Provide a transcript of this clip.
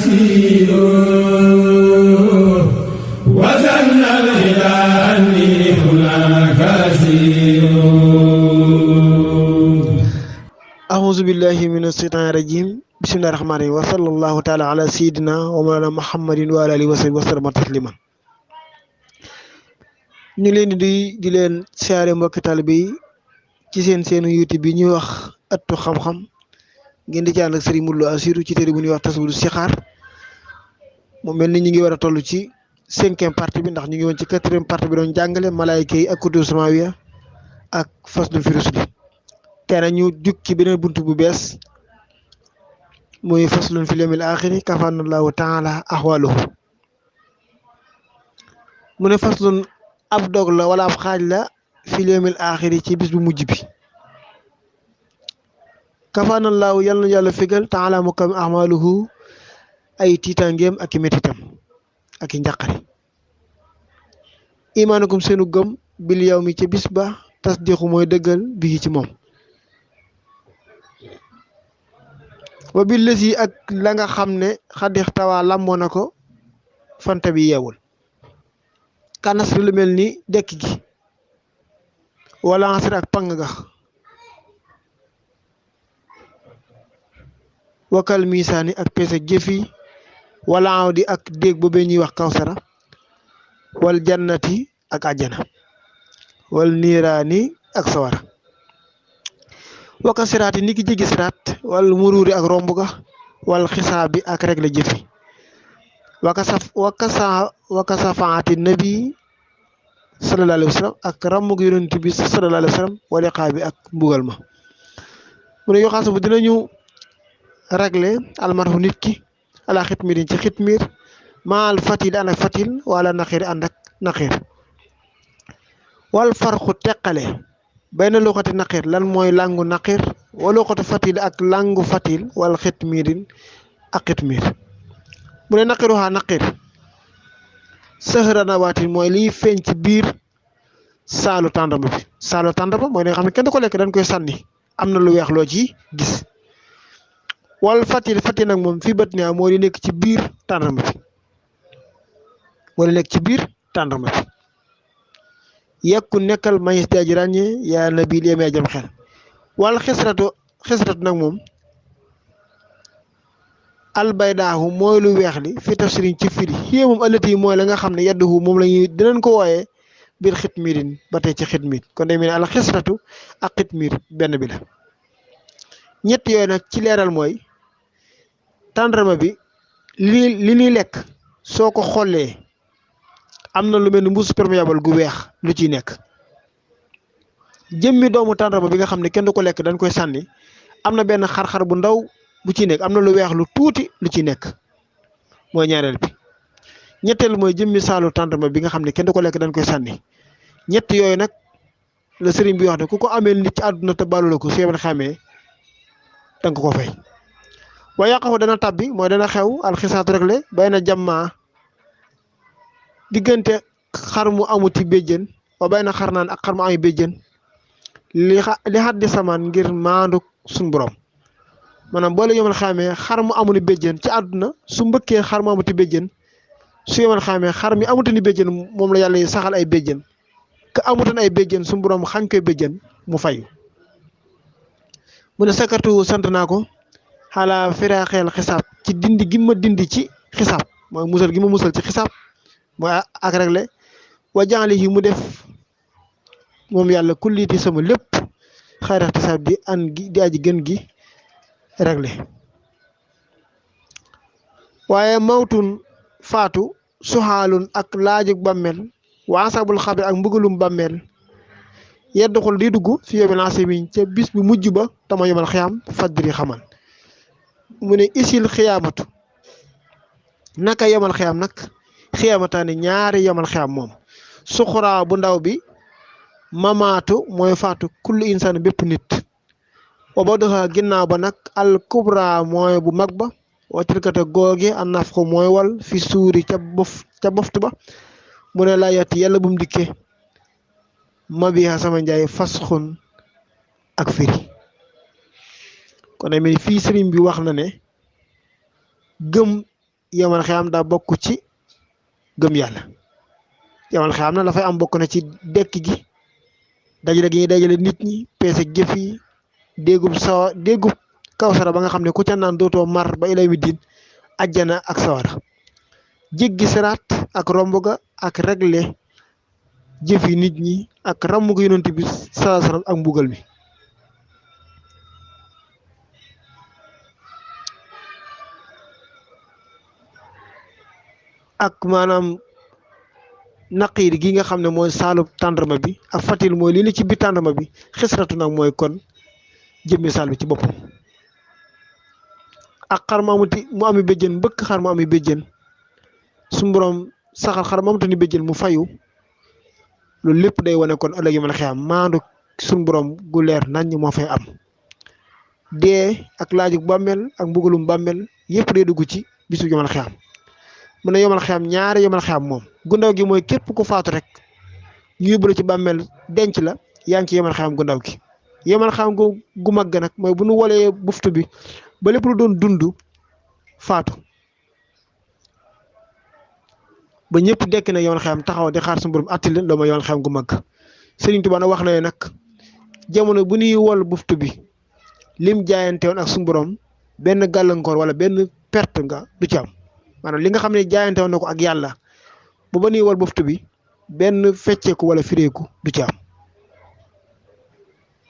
كثير وزن إلى أني هناك كثير. أعوذ بالله من الشيطان الرجيم بسم الله الرحمن الرحيم وصلى الله تعالى على سيدنا ومولانا محمد وعلى آله وصحبه وسلم تسليما. ñu leen di leen siyaare mbokki taalibe yi ci seenu YouTube bi ñuy wax ëttu xam-xam ngeen di ci ànd ak Serigne Modou Lo Assirou ci téere bu ñuy wax Tasawudu Sixaar mu mel ni ñu ngi war a toll ci 5e partie bi ndax ñu ngi woon ci 4e partie bi doon jàngale malaayika yi ak kutubu samaawiya ak faslun fi rusuli. tey nag ñu jug ci beneen buntu bu bees muy faslun fil yawmil aaxiri kafaanallahu taala ahwaluhu. mu ne faslun ab dog la wala ab xaaj la fil yawmil aaxiri ci bis bu mujj bi. kafaanallahu yal na yàlla fegal taala mu kam ahwaluhu ay tiitangeem ak i métitam ak i njàqare. imaanukum seenu gëm bil yawmi ca bis ba tasdiqu mooy dëggal bi ci moom. wa bil lësi ak la nga xam ne xadix tawaa làmboo na ko fanta bi yeewul kanas lu mel ni dekk gi wala ansir ak pang ga wakal misaani ak peese jëfi wala aw di ak déeg boobee ñuy wax kawsara wal jannati ak àjjana wal niiraani ak sawara waka siraati ni ki jéggi siraat wal muruuri ak romb ga wal xisaab bi ak regle jëfi waka safaati nabi sallallahu alayhi wa sallam ak ràmmug yonent bi sallallahu alayhi wa sallam wala xaa bi ak mbugal ma. mu ne yoo xaasa bu dinañu regle almarhu nit ki ala xitmirin ci xitmir maal fatil ànd ak fatil wala naxiir ànd ak naxiir wal farxu teqale bayna luxati naqir lan mooy langu naqir wala luxati fatil ak langu fatil wala xitmirin ak xitmir. mu ne naqiruha naqir sahra nawaatin mooy liy feeñ ci biir saalu tàndarma bi. saalu tàndarma mooy li nga xam ne kenn du ko lekk dañ koy sànni am na lu weex loo ci gis. wal fatil nag moom fii bët ne moo di nekk ci biir tàndarma bi moo di nekk ci biir tàndarma bi. yekku nekkal mayis di aji ràññee yaa nabi li amee jëm xel. wal xisratu nag moom albaydaahu mooy lu weex li fi tafsirin ci firi xiyee moom ëllëti mooy la nga xam ne yadduhu moom la ñuy dinañ ko wooyee biir xitmirin ba tey ci xitmir kon day mel ne al xisratu ak xitmir benn bi la. ñett yooyu nag ci leeral mooy tàndarma bi li ñuy lekk soo ko xollee am na lu mel ni mbuus perméable gu weex lu ciy nekk. jëmmi doomu tàndarma bi nga xam ne kenn du ko lekk dañ koy sànni am na benn xar-xar bu ndaw bu ciy nekk am na lu weex lu tuuti lu ciy nekk mooy ñaareel bi. ñetteel mooy jëmmi saalu tàndarma bi nga xam ne kenn du ko lekk dañ koy sànni. ñett yooyu nag la sëriñ bi wax ne ku ko amee nit ci àdduna te baalu la ko su yebal xamee danga ko fay. waaye yàqafu dana tabbi mooy dana xew alxisaatu rek le bay na jàmmaa diggante xar mu amuti béjjën wa bay na xar naan ak xar mu ami béjjën li xat di samaan ngir maandu suñ borom. maanaam boo la yomal xamee xar mu amul béjjën ci àdduna su mbëkkee xar mu amuti béjjën su yomal xamee xar mi amuti ni béjjën moom la yàlla saxal ay béjjën ka amutoon ay béjjën suñ borom xañ koy béjjën mu fayu. mu ne sakartu sant naa ko xalaa firaaxeel xisaab ci dindi gi ma dindi ci xisaab mooy musal gi ma musal ci xisaab mooy ak regle wa jaali yi mu def moom yàlla kulliti sama lépp xayrax xisaab di an gi di aji gën gi regle. waaye mawtun faatu suxaalun ak laajug bàmmeel wa asabul xabri ak mbugalum bàmmeel yedduxul di dugg fi yawmil asimin ca bis bu mujj ba tama yomal xiyaam fadri xamal. mu ne isil xiyaamatu naka yomal xiyaam nag xiyaamataani ñaari yomal xiyaam moom suxuraa bu ndaw bi mamaatu mooy faatu kullu insaan bépp nit wa ba doxa ginnaaw ba nag al kubra mooy bu mag ba wa tilkata googe a naf ko mooy wal fi suuri ca boftu ba mu ne laa yatti yàlla bu mu dikkee ma biha sama njaay fasxun ak firi. kon nag fii sëriñ bi wax na ne gëm yomal xiyaam daa bokk ci gëm yàlla yomal xiyaam na la fay am bokk na ci dekk gi dajale gi ñuy dajale nit ñi peese jëf yi déggub kawsara ba nga xam ne ku ca naan dootoo mar ba ilay mi diin ajjana ak sawara jéggi siraat ak romb ga ak réglé jëf yi nit ñi ak ramm ga yonent bi sallallahu alayhi wasallam ak mbugal mi ak maanaam naqiir gi nga xam ne mooy saalub tàndarma bi ak fatil mooy lii la ci biir tàndarma bi xisratu nag mooy kon jëmmi saal bi ci boppam ak xar mu ami béjjën mbëkk xar mu ami béjjën su borom saxal xar mu amutani béjjën mu fayu loolu lépp day wane kon ëllëg yawmal xiyaam maandu suñu borom gu leer nañ moo fay am dee ak laaju bàmmeel ak mbugalum bàmmeel yëpp day dugg ci bisu yawmal xiyaam mu ne yawmal xiyaam ñaari yawmal xiyaam moom gu ndaw gi mooy képp ku faatu rek ñu yóbbu la ci bàmmeel denc la yaa ngi ci yawmal xiyaam gu ndaw gi yawmal xiyaam gu mag nag mooy bu nu walee buftu bi ba lépp lu doon dund faatu ba ñëpp dekk na yawmal xiyaam taxaw di xaar suñu borom atti leen loolu mooy yawmal xiyaam gu mag Sëriñ Tuubaa nag wax na ne nag jamono bu ñuy wol buftu bi lim jaayante woon ak suñu borom benn gàllankoor wala benn perte nga du ci am maanaam li nga xam ne jaayante woon na ko ak yàlla ba ñuy wol buftu bi benn fecceeku wala fireeku du ci am